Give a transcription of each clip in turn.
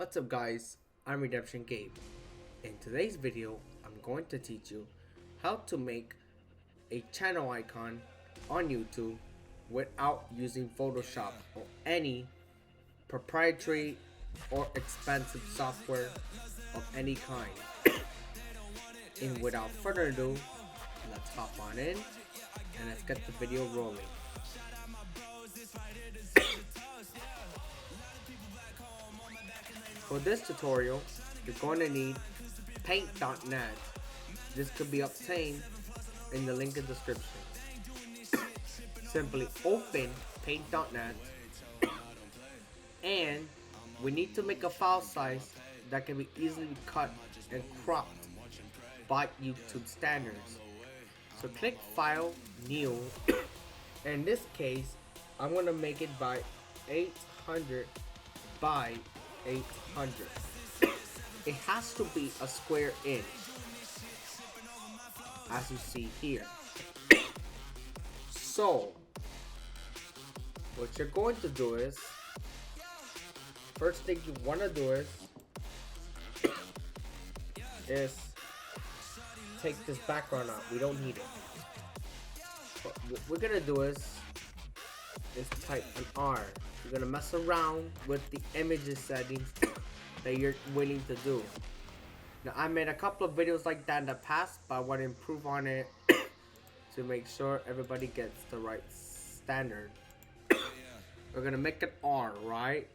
What's up guys, I'm RedemptionGabe. In today's video, I'm going to teach you how to make a channel icon on YouTube without using Photoshop or any proprietary or expensive software of any kind. And without further ado, let's hop on in and let's get the video rolling. For this tutorial, you're going to need paint.net. This could be obtained in the link in the description. Simply open paint.net and we need to make a file size that can be easily cut and cropped by YouTube standards. So click File, New. In this case, I'm going to make it by 800 by 800. It has to be a square inch, as you see here. So what you're going to do is, first thing you want to do is take this background out. We don't need it. But what we're gonna do is type an R. You're gonna mess around with the images settings that you're willing to do. Now I made a couple of videos like that in the past, but I want to improve on it to make sure everybody gets the right standard. We're gonna make an R, right?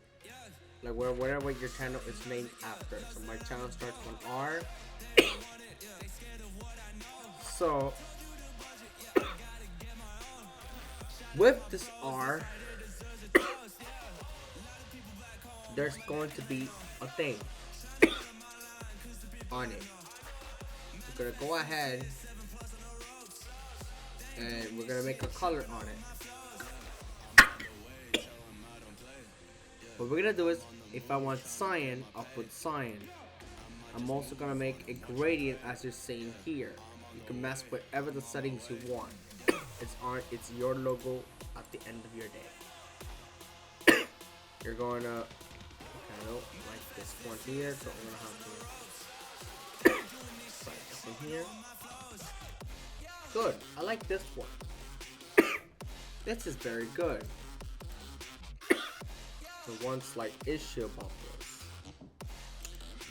Like whatever your channel is named after. So my channel starts with R. So with this R, there's going to be a thing on it. We're gonna go ahead and we're gonna make a color on it. What we're gonna do is, if I want cyan, I'll put cyan. I'm also gonna make a gradient, as you're seeing here. You can mess with whatever the settings you want. It's your logo at the end of your day. You're going to kind of like this one here, so I'm gonna have to slide this in here. Good. I like this one. This is very good. So one slight issue about this.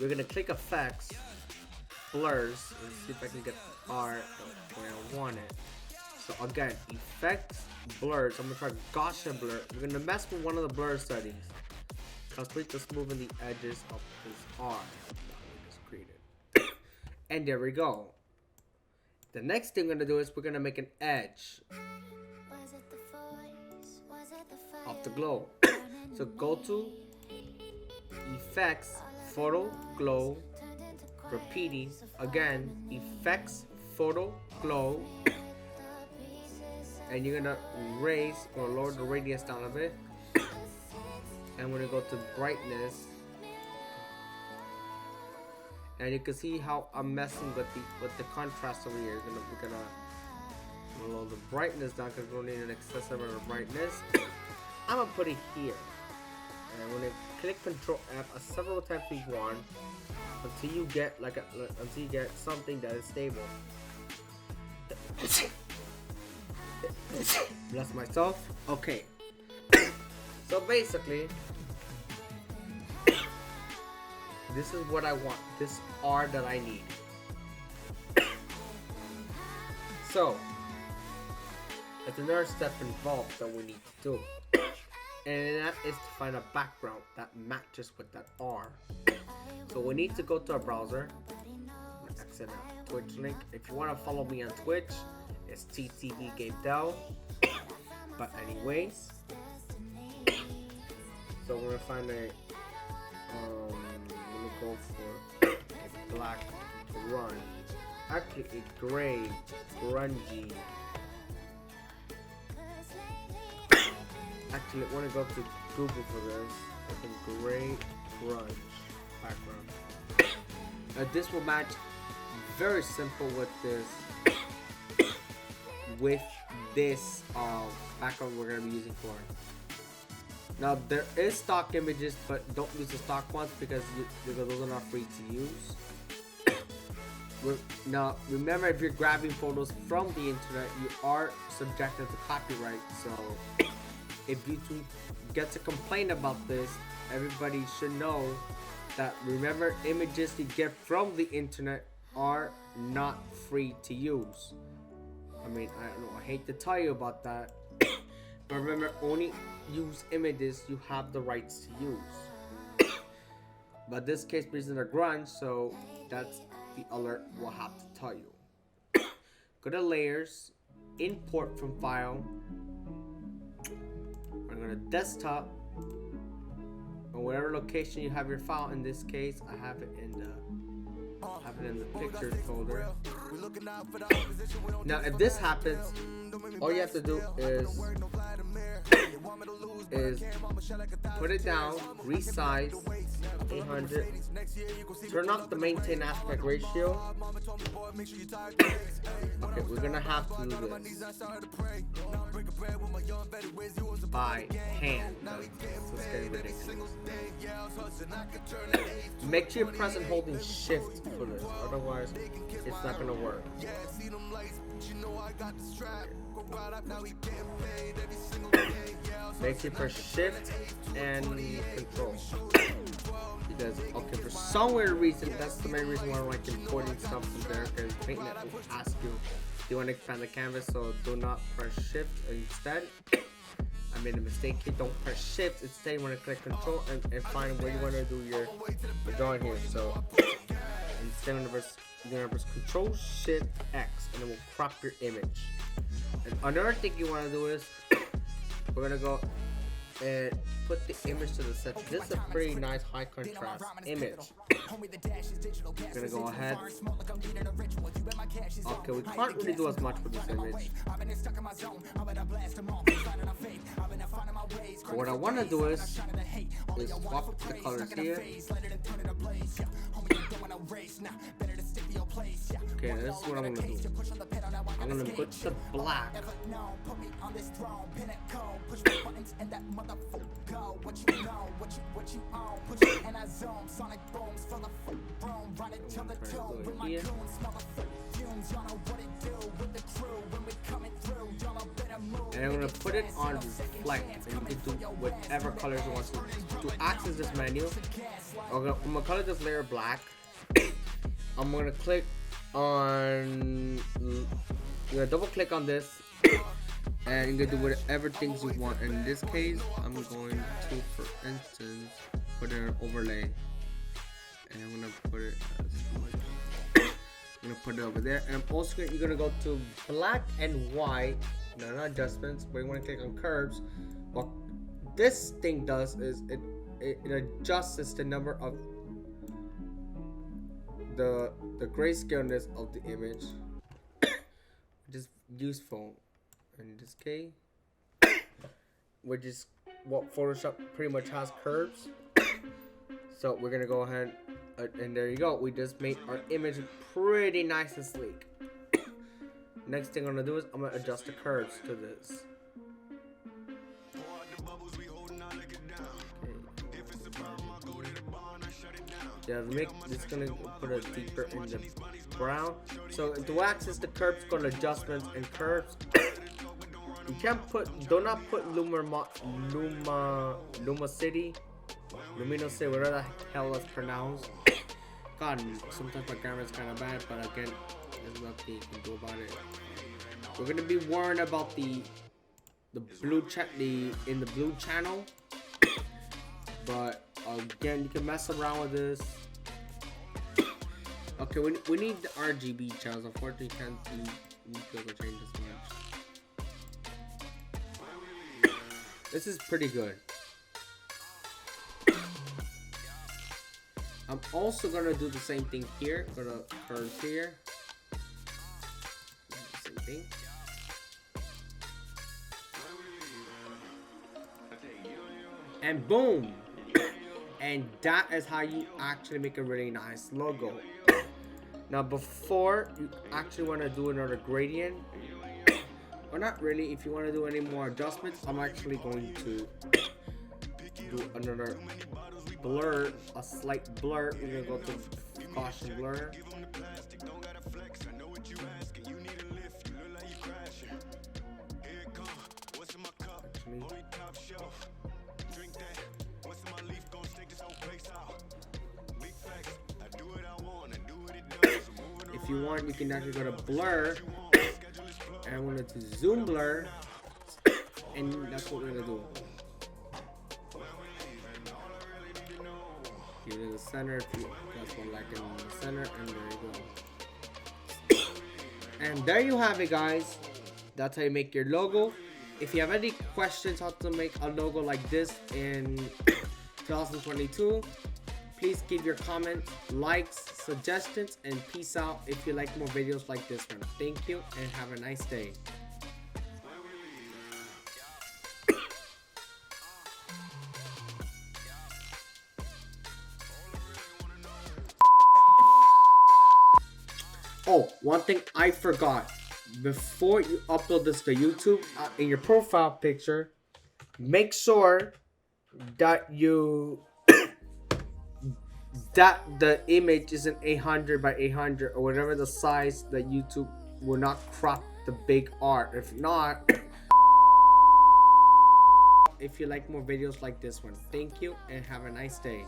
We're gonna click Effects, Blurs, and see if I can get the R where I want it. So again, Effects, Blurs. I'm gonna try Gaussian blur. We're gonna mess with one of the blur settings. Complete the smoothing the edges of this R that we just created. And there we go. The next thing we're gonna do is we're gonna make an edge of the glow. So go to Effects, Photo, Glow, repeating, again, Effects, Photo, Glow, and you're gonna raise or lower the radius down a bit, and we're gonna go to brightness, and you can see how I'm messing with the contrast over here. We're gonna lower the brightness down because we don't need an excessive amount of brightness. I'm gonna put it here, and when you click Control F several times if you want, until you get until you get something that is stable. Bless myself. Okay. So basically, this is what I want. This R that I need. So there's another step involved that we need to do. And that is to find a background that matches with that R. So we need to go to our browser. I'm gonna exit out Twitch link. If you want to follow me on Twitch, it's TTVGabeDell. But anyways, so we're gonna find a we're gonna go for a black grunge. Actually, a gray grungy. Actually, I want to go to Google for this. I think gray grunge background. This will match very simple with this background we're gonna be using for Now there is stock images, but don't use the stock ones because those are not free to use. Now remember, if you're grabbing photos from the internet, you are subjected to copyright. So if YouTube gets a complaint about this, everybody should know that, remember, images you get from the internet are not free to use. I mean, I hate to tell you about that, but remember, only use images you have the rights to use. But this case, because they're grunge, so that's the alert we'll have to tell you. Go to layers, import from file. I'm gonna desktop, or whatever location you have your file. In this case, I have it in the pictures folder. Now, if this happens, all you have to do is put it down, resize 800, turn off the maintain aspect ratio. Okay, we're gonna have to do this by hand. It's getting ridiculous. Make sure you're pressing holding shift for this, otherwise it's not gonna work. Make sure you press shift and control. Because, okay, for some weird reason, that's the main reason why I don't like importing stuff from there, because PaintNet will ask you, do you want to expand the canvas? So do not press shift. Instead, I made a mistake here. Don't press shift. Instead, you want to click control and find where you want to do your drawing here. So instead, you're going to press control shift X, and it will crop your image. And another thing you want to do is, we're going to go and put the image to the center. This is a pretty nice high contrast image. I'm gonna go ahead. Okay, we can't really do as much with this image. But what I want to do is swap the colors here. Okay, this is what I'm gonna do. I'm gonna put the black. Here. And I'm gonna put it on reflect, and you can do whatever colors you want to. To access this menu, I'm gonna color this layer black. I'm gonna click on, I'm gonna double click on this, and you can do whatever things you want. In this case, I'm going to, for instance, put an overlay, and I'm gonna put it as much. I'm gonna put it over there, and I'm also you're gonna go to black and white. No, not adjustments, but you want to click on curves. What this thing does is it adjusts the number of the grayscaleness of the image, which is useful in this case, which is what Photoshop pretty much has, curves. So we're gonna go ahead and there you go. We just made our image pretty nice and sleek. Next thing I'm gonna do is I'm gonna adjust the curves to this. Yeah, it's gonna put it deeper in the brown. So to access the curves, go to adjustments and curves. You can't do not put luminosity, whatever the hell that's pronounced. God, sometimes my grammar is kind of bad, but again, there's nothing you can do about it. We're gonna be worried about the blue in the blue channel, but again, you can mess around with this. Okay, we need the RGB channels. Unfortunately, can't be able to change this much. This is pretty good. I'm also gonna do the same thing here. Gonna curve here. Same thing. And boom! And that is how you actually make a really nice logo. Now, before you actually want to do another gradient, or not really, if you want to do any more adjustments, I'm actually going to do another blur, a slight blur. We're gonna go to caution blur. If you want, you can actually go to blur, and I'm gonna do zoom blur, and that's what we're gonna do. Here in the center, if you that's one like in the center, and there you go. And there you have it, guys. That's how you make your logo. If you have any questions how to make a logo like this in 2022, please give your comments, likes, suggestions, and peace out if you like more videos like this one. Thank you and have a nice day. Oh, one thing I forgot. Before you upload this to YouTube, in your profile picture, make sure that that the image isn't 800 by 800 or whatever the size that YouTube will not crop the big R. If not, if you like more videos like this one, thank you and have a nice day.